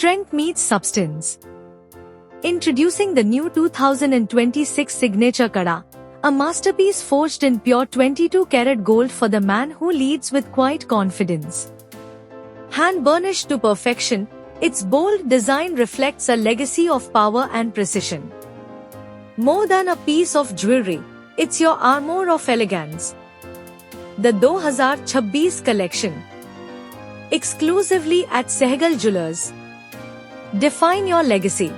Strength meets substance. Introducing the new 2026 Signature Kada, a masterpiece forged in pure 22-karat gold for the man who leads with quiet confidence. Hand-burnished to perfection, its bold design reflects a legacy of power and precision. More than a piece of jewelry, it's your armor of elegance. The 2026 collection. Exclusively at SEHGAL Jewellers. Define your legacy.